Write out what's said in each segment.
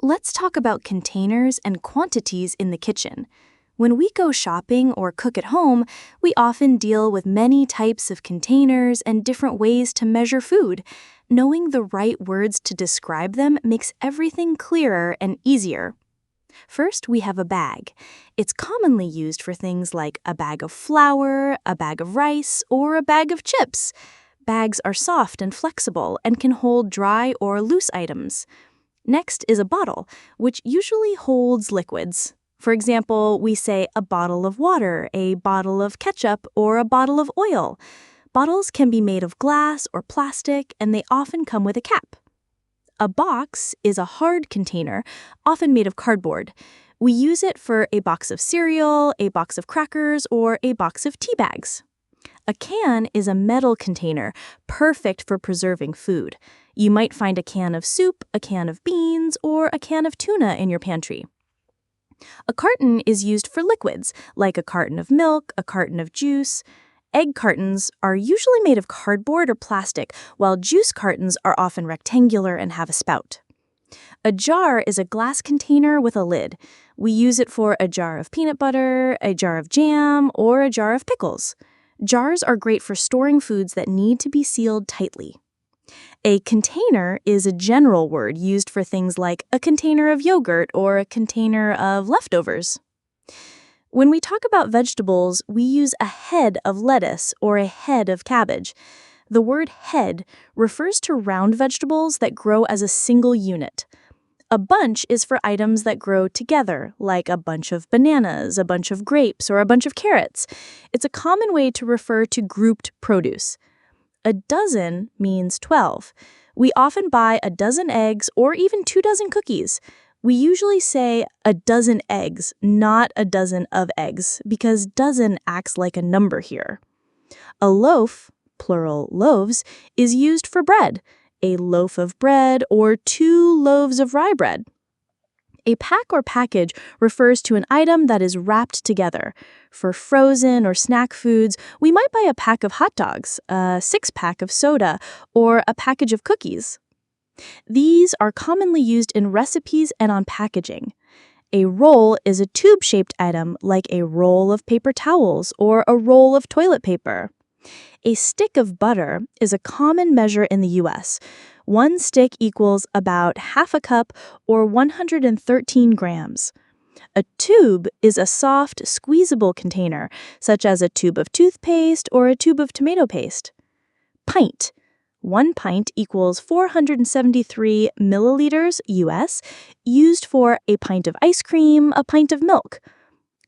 Let's talk about containers and quantities in the kitchen. When we go shopping or cook at home, we often deal with many types of containers and different ways to measure food. Knowing the right words to describe them makes everything clearer and easier. First, we have a bag. It's commonly used for things like a bag of flour, a bag of rice, or a bag of chips. Bags are soft and flexible and can hold dry or loose items. Next is a bottle, which usually holds liquids. For example, we say a bottle of water, a bottle of ketchup, or a bottle of oil. Bottles can be made of glass or plastic, and they often come with a cap. A box is a hard container, often made of cardboard. We use it for a box of cereal, a box of crackers, or a box of tea bags. A can is a metal container, perfect for preserving food. You might find a can of soup, a can of beans, or a can of tuna in your pantry. A carton is used for liquids, like a carton of milk, a carton of juice. Egg cartons are usually made of cardboard or plastic, while juice cartons are often rectangular and have a spout. A jar is a glass container with a lid. We use it for a jar of peanut butter, a jar of jam, or a jar of pickles. Jars are great for storing foods that need to be sealed tightly. A container is a general word used for things like a container of yogurt or a container of leftovers. When we talk about vegetables, we use a head of lettuce or a head of cabbage. The word head refers to round vegetables that grow as a single unit. A bunch is for items that grow together, like a bunch of bananas, a bunch of grapes, or a bunch of carrots. It's a common way to refer to grouped produce. A dozen means 12. We often buy a dozen eggs or even 2 dozen cookies. We usually say a dozen eggs, not a dozen of eggs, because dozen acts like a number here. A loaf, plural loaves, is used for bread. A loaf of bread or 2 loaves of rye bread. A pack or package refers to an item that is wrapped together. For frozen or snack foods, we might buy a pack of hot dogs, a 6-pack of soda, or a package of cookies. These are commonly used in recipes and on packaging. A roll is a tube-shaped item like a roll of paper towels or a roll of toilet paper. A stick of butter is a common measure in the U.S. 1 stick equals about half a cup or 113 grams. A tube is a soft, squeezable container, such as a tube of toothpaste or a tube of tomato paste. Pint. 1 pint equals 473 milliliters U.S., used for a pint of ice cream, a pint of milk.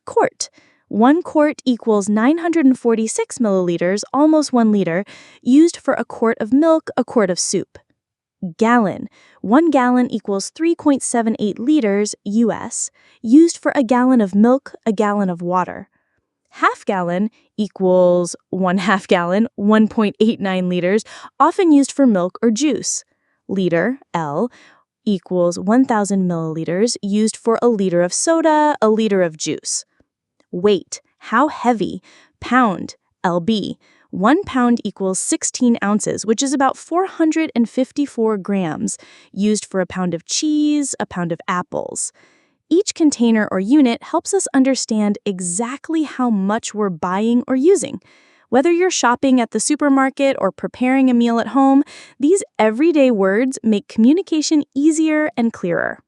Quart. 1 quart equals 946 milliliters, almost 1 liter, used for a quart of milk, a quart of soup. Gallon. 1 gallon equals 3.78 liters U.S., used for a gallon of milk, a gallon of water. Half gallon equals 1/2 gallon, 1.89 liters, often used for milk or juice. Liter, L, equals 1,000 milliliters, used for a liter of soda, a liter of juice. Weight, how heavy, pound, lb. 1 pound equals 16 ounces, which is about 454 grams, used for a pound of cheese, a pound of apples. Each container or unit helps us understand exactly how much we're buying or using. Whether you're shopping at the supermarket or preparing a meal at home, these everyday words make communication easier and clearer.